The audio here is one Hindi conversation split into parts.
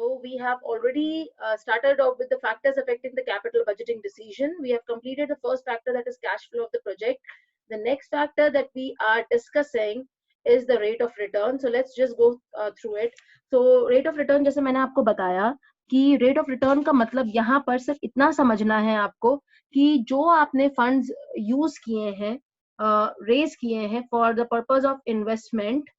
So we have already started off with the factors affecting the capital budgeting decision. We have completed the first factor, that is cash flow of the project. The next factor that we are discussing is the rate of return. So let's just go through it. So rate of return, जैसे मैंने आपको बताया कि रेट ऑफ रिटर्न का मतलब यहाँ पर सिर्फ इतना समझना है आपको कि जो आपने फंड्स यूज किए हैं, रेज किए हैं for the purpose of investment,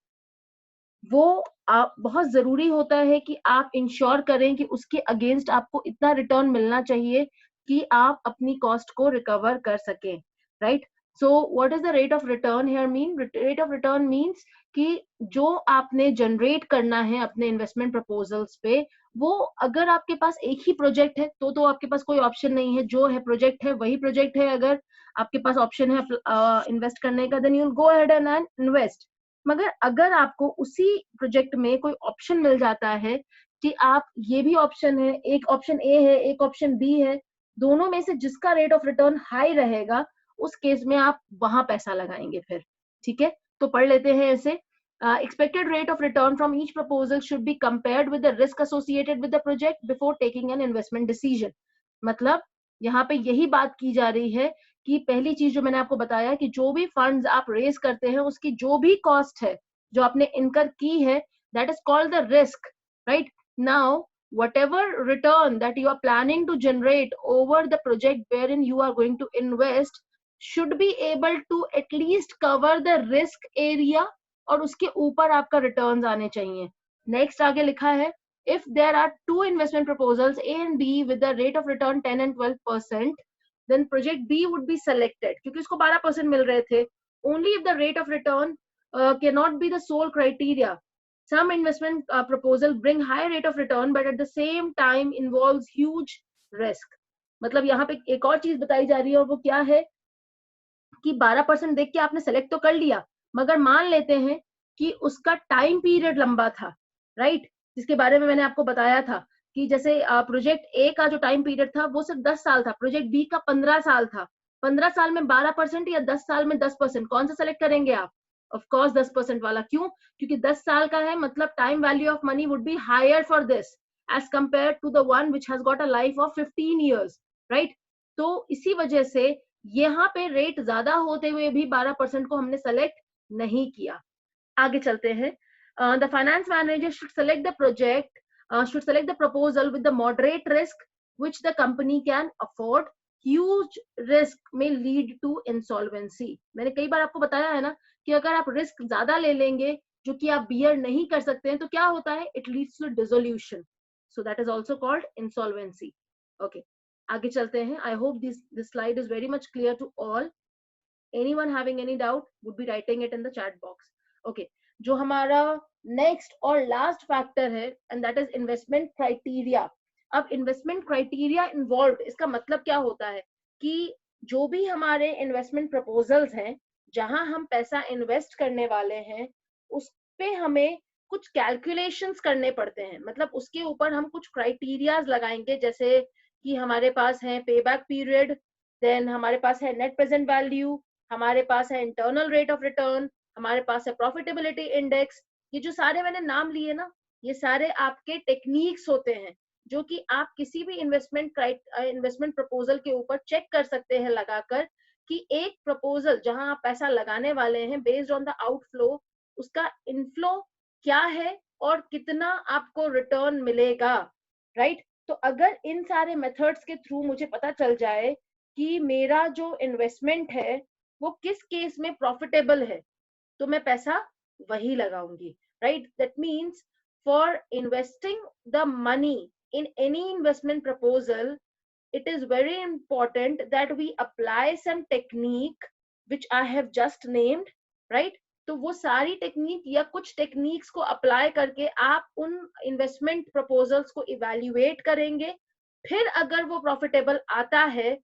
वो बहुत जरूरी होता है कि आप इंश्योर करें कि उसके अगेंस्ट आपको इतना रिटर्न मिलना चाहिए कि आप अपनी कॉस्ट को रिकवर कर सकें, right? So what is the rate of return here mean? Rate of return means कि जो आपने जनरेट करना है अपने इन्वेस्टमेंट प्रपोजल्स पे, वो अगर आपके पास एक ही प्रोजेक्ट है तो आपके पास कोई ऑप्शन नहीं है, जो है प्रोजेक्ट है वही प्रोजेक्ट है। अगर आपके पास ऑप्शन है इन्वेस्ट करने का, then you will go ahead and invest. मगर अगर आपको उसी प्रोजेक्ट में कोई ऑप्शन मिल जाता है कि आप ये भी ऑप्शन है, एक ऑप्शन ए है एक ऑप्शन बी है, दोनों में से जिसका रेट ऑफ रिटर्न हाई रहेगा उस केस में आप वहां पैसा लगाएंगे फिर, ठीक है? तो पढ़ लेते हैं ऐसे। expected rate of return from each proposal should be compared with the risk associated with the project before taking an investment decision। मतलब यहाँ पे यही बात की जा रही है कि पहली चीज जो मैंने आपको बताया कि जो भी फंड्स आप रेज करते हैं उसकी जो भी कॉस्ट है जो आपने इनकर की है, that is called the risk, right? Now whatever return that you are planning to generate over the project wherein you are going to invest should be able to at least cover the risk area, और उसके ऊपर आपका रिटर्न्स आने चाहिए। नेक्स्ट आगे लिखा है, if there are two investment proposals A and B with the rate of return 10 and 12%, then project B would be selected, क्योंकि उसको 12% मिल रहे थे। Only if the rate of return cannot be the sole criteria. Some investment proposal bring high rate of return but at the same time involves huge risk। मतलब यहाँ पे एक और चीज बताई जा रही है और वो क्या है कि 12% देख के आपने सेलेक्ट तो कर लिया, मगर मान लेते हैं कि उसका टाइम पीरियड लंबा था, राइट? जिसके बारे में मैंने आपको बताया था कि जैसे प्रोजेक्ट ए का जो टाइम पीरियड था वो सिर्फ 10 साल था, प्रोजेक्ट बी का 15 साल था। 15 साल में 12% या 10 साल में 10%, कौन सा सेलेक्ट करेंगे आप? ऑफ कोर्स 10% वाला। क्यों? क्योंकि 10 साल का है, मतलब time value of money would be higher for this as compare to the one which has got a life of 15 years, right? तो इसी वजह से यहाँ पे रेट ज्यादा होते हुए भी 12% को हमने सेलेक्ट नहीं किया। आगे चलते हैं। The finance manager should select the project, should select the proposal with the moderate risk which the company can afford। Huge risk may lead to insolvency। मैंने कई बार आपको बताया है ना कि अगर आप रिस्क ज्यादा ले लेंगे जो कि आप बियर नहीं कर सकते हैं तो क्या होता है? It leads to dissolution. So that is also called insolvency. Okay, आगे चलते हैं। I hope this slide is very much clear to all। anyone having any doubt would be writing it in the chat box। okay, जो हमारा नेक्स्ट और लास्ट फैक्टर है and that is investment criteria. अब इन्वेस्टमेंट क्राइटेरिया इन्वॉल्व, इसका मतलब क्या होता है कि जो भी हमारे इन्वेस्टमेंट प्रपोजल्स हैं जहां हम पैसा इन्वेस्ट करने वाले हैं उस पे हमें कुछ कैलकुलेशंस करने पड़ते हैं। मतलब उसके ऊपर हम कुछ क्राइटेरियाज लगाएंगे, जैसे कि हमारे पास है पे बैक पीरियड, देन हमारे पास है नेट प्रेजेंट वैल्यू, हमारे पास है इंटरनल रेट ऑफ रिटर्न, हमारे पास है प्रॉफिटेबिलिटी इंडेक्स। ये जो सारे मैंने नाम लिए ना, ये सारे आपके टेक्निक्स होते हैं जो कि आप किसी भी इन्वेस्टमेंट प्रपोजल के ऊपर चेक कर सकते हैं लगाकर कि एक प्रपोजल जहां आप पैसा लगाने वाले हैं बेस्ड ऑन द आउटफ्लो, उसका इनफ्लो क्या है और कितना आपको रिटर्न मिलेगा, राइट? तो अगर इन सारे मेथड्स के थ्रू मुझे पता चल जाए कि मेरा जो इन्वेस्टमेंट है वो किस केस में प्रॉफिटेबल है तो मैं पैसा वही लगाऊंगी, right? That means for investing the money in any investment proposal it is very important that we apply some technique which I have just named, right? तो वो सारी टेक्निक या कुछ टेक्निक्स को अप्लाई करके आप उन इन्वेस्टमेंट प्रपोजल्स को इवेल्युएट करेंगे, फिर अगर वो प्रॉफिटेबल आता है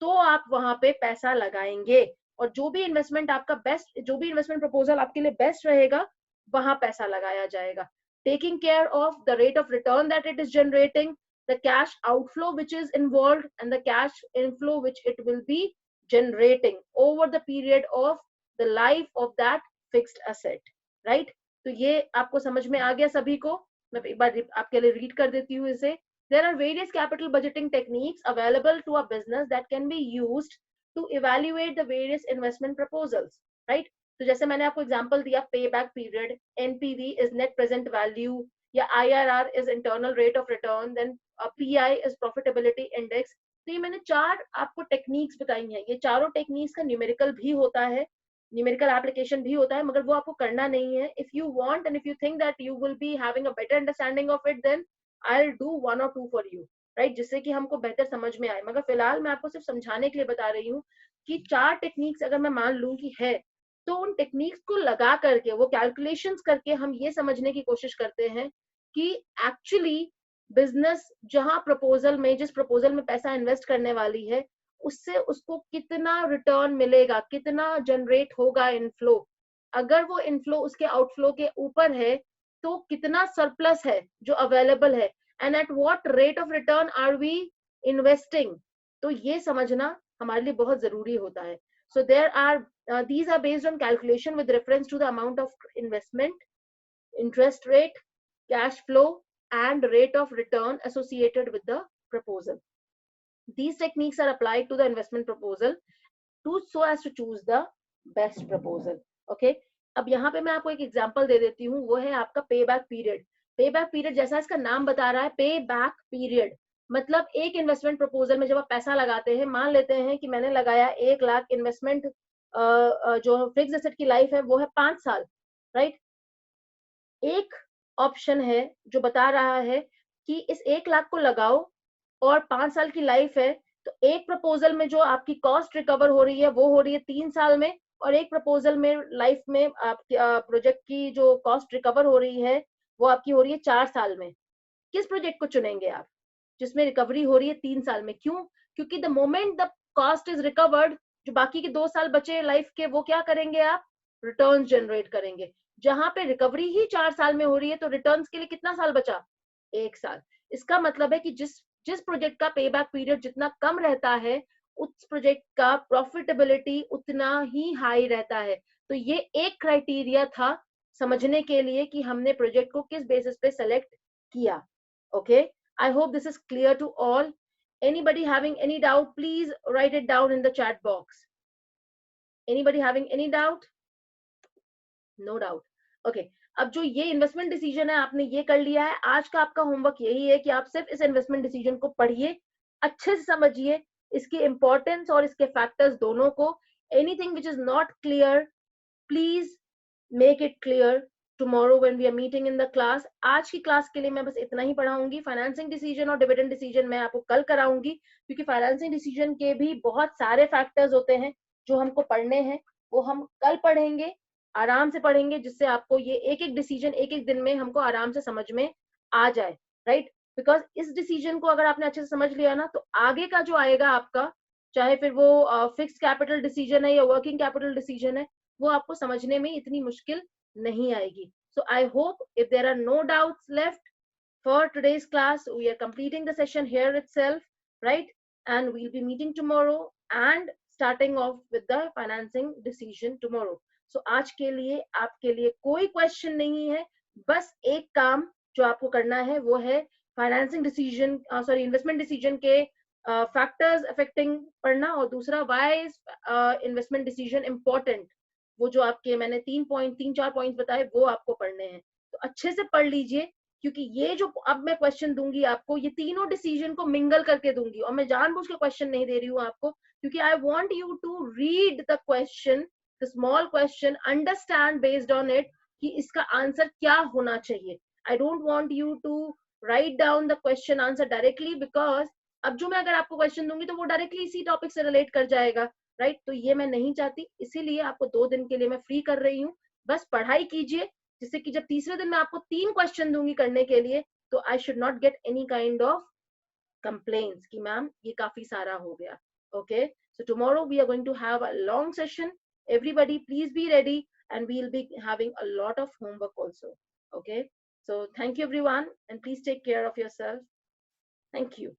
तो आप वहां पे पैसा लगाएंगे, और जो भी इन्वेस्टमेंट आपका बेस्ट, जो भी इन्वेस्टमेंट प्रपोजल आपके लिए बेस्ट रहेगा वहां पैसा लगाया जाएगा, taking care of the rate of return that it is generating, the cash outflow which is involved, and the cash inflow which it will be generating over the period of the life of that fixed asset, right? तो ये आपको समझ में आ गया सभी को? मैं एक बार आपके लिए रीड कर देती हूँ इसे. There are various capital budgeting techniques available to a business that can be used to evaluate the various investment proposals, right? तो जैसे मैंने आपको एग्जांपल दिया, pay back period, NPV is net present value, या IRR is internal rate of return, then PI is profitability index. तो ये मैंने 4 आपको टेक्निक्स बताई हैं. ये चारों टेक्निक्स का न्यूमेरिकल भी होता है, न्यूमेरिकल एप्लीकेशन भी होता है, मगर वो आपको करना नहीं है. If you want and if you think that you will be having a better understanding of it, then I will do 1 or 2 for you, right, जिससे कि हमको बेहतर समझ में आए. मगर फिलहाल मैं आपको सिर्फ समझाने के लिए बता रही हूँ कि 4 टेक्निक्स अगर मैं मान लूं कि है, तो उन टेक्निक्स को लगा करके, वो कैलकुलेशंस करके हम ये समझने की कोशिश करते हैं कि एक्चुअली बिजनेस जहां प्रपोजल में, जिस प्रपोजल में पैसा इन्वेस्ट करने वाली है, उससे उसको कितना रिटर्न मिलेगा, कितना जनरेट होगा इनफ्लो. अगर वो इनफ्लो उसके आउटफ्लो के ऊपर है, तो कितना सरप्लस है जो अवेलेबल है, and at what rate of return are we investing. तो ये समझना हमारे लिए बहुत जरूरी होता है. So there are these are based on calculation with reference to the amount of investment, interest rate, cash flow, and rate of return associated with the proposal. These techniques are applied to the investment proposal to so as to choose the best proposal. Okay. अब यहाँ पे मैं आपको एक एग्जांपल दे देती हूँ, वो है आपका पे बैक पीरियड. पे बैक पीरियड जैसा इसका नाम बता रहा है, पे बैक पीरियड मतलब एक इन्वेस्टमेंट प्रपोजल में जब आप पैसा लगाते हैं, मान लेते हैं कि मैंने लगाया 1 लाख इन्वेस्टमेंट, जो फिक्स एसेट की लाइफ है वो है 5 साल, राइट. एक ऑप्शन है जो बता रहा है कि इस 1 लाख को लगाओ और 5 साल की लाइफ है. तो एक प्रपोजल में जो आपकी कॉस्ट रिकवर हो रही है वो हो रही है 3 साल में, और एक प्रपोजल में लाइफ में आपकी प्रोजेक्ट की जो कॉस्ट रिकवर हो रही है वो आपकी हो रही है 4 साल में. किस प्रोजेक्ट को चुनेंगे आप जिसमें रिकवरी हो रही है 3 साल में? क्यों? क्योंकि the moment the cost is recovered, जो बाकी के 2 साल बचे लाइफ के, वो क्या करेंगे आप? रिटर्न्स जनरेट करेंगे. जहां पे रिकवरी ही 4 साल में हो रही है, तो रिटर्न्स के लिए कितना साल बचा? 1 साल. इसका मतलब है कि जिस जिस प्रोजेक्ट का पे बैक पीरियड जितना कम रहता है, उस प्रोजेक्ट का प्रॉफिटेबिलिटी उतना ही हाई रहता है. तो ये एक क्राइटेरिया था समझने के लिए कि हमने प्रोजेक्ट को किस बेसिस पे सेलेक्ट किया. Okay, I hope this is clear to all. Anybody having any doubt, please write it down in the chat box. Anybody having any doubt? No doubt. Okay, अब जो ये इन्वेस्टमेंट डिसीजन है आपने ये कर लिया है. आज का आपका होमवर्क यही है कि आप सिर्फ इस इन्वेस्टमेंट डिसीजन को पढ़िए, अच्छे से समझिए इसकी इंपॉर्टेंस और इसके फैक्टर्स दोनों को. Anything which is not clear, please make it clear tomorrow when we are meeting in the class. आज की क्लास के लिए मैं बस इतना ही पढ़ाऊंगी. फाइनेंसिंग डिसीजन और डिविडेंड डिसीजन मैं आपको कल कराऊंगी, क्योंकि फाइनेंसिंग डिसीजन के भी बहुत सारे फैक्टर्स होते हैं जो हमको पढ़ने हैं. वो हम कल पढ़ेंगे, आराम से पढ़ेंगे, जिससे आपको ये एक एक डिसीजन एक एक दिन में हमको आराम से समझ में आ जाए, राइट. बिकॉज इस डिसीजन को अगर आपने अच्छे से समझ लिया ना, तो आगे का जो आएगा आपका, चाहे फिर वो फिक्स कैपिटल डिसीजन है या वर्किंग कैपिटल डिसीजन है, वो आपको समझने में इतनी मुश्किल नहीं आएगी. So I hope if there are no doubts left for today's class, we are completing the session here itself, right? And we'll be meeting tomorrow and starting off with the financing decision tomorrow. So आज के लिए आपके लिए कोई क्वेश्चन नहीं है, बस एक काम जो आपको करना है वो है financing decision, sorry, investment decision के फैक्टर्स अफेक्टिंग पढ़ना, और दूसरा why is investment decision important. वो जो आपके मैंने 3-4 पॉइंट बताए वो आपको पढ़ने हैं. तो अच्छे से पढ़ लीजिए, क्योंकि ये जो अब मैं क्वेश्चन दूंगी आपको, ये तीनों डिसीजन को मिंगल करके दूंगी, और मैं जानबूझ के क्वेश्चन नहीं दे रही हूँ आपको, क्योंकि I want you to read the question, the small question, understand based on it कि इसका आंसर क्या होना चाहिए. I don't want you to write down the question answer directly, because अब जो मैं अगर आपको क्वेश्चन दूंगी तो वो डायरेक्टली इसी टॉपिक से रिलेट कर जाएगा, राइट. तो ये मैं नहीं चाहती, इसीलिए आपको 2 दिन के लिए मैं फ्री कर रही हूँ. बस पढ़ाई कीजिए, जिससे कि जब तीसरे दिन मैं आपको 3 क्वेश्चन दूंगी करने के लिए, तो I should not get any kind of complaints कि मैम ये काफी सारा हो गया. Okay, so tomorrow we are going to have a long session. Everybody please be ready, and we'll be having a lot of homework also. Okay, so thank you everyone, and please take care of yourself. Thank you.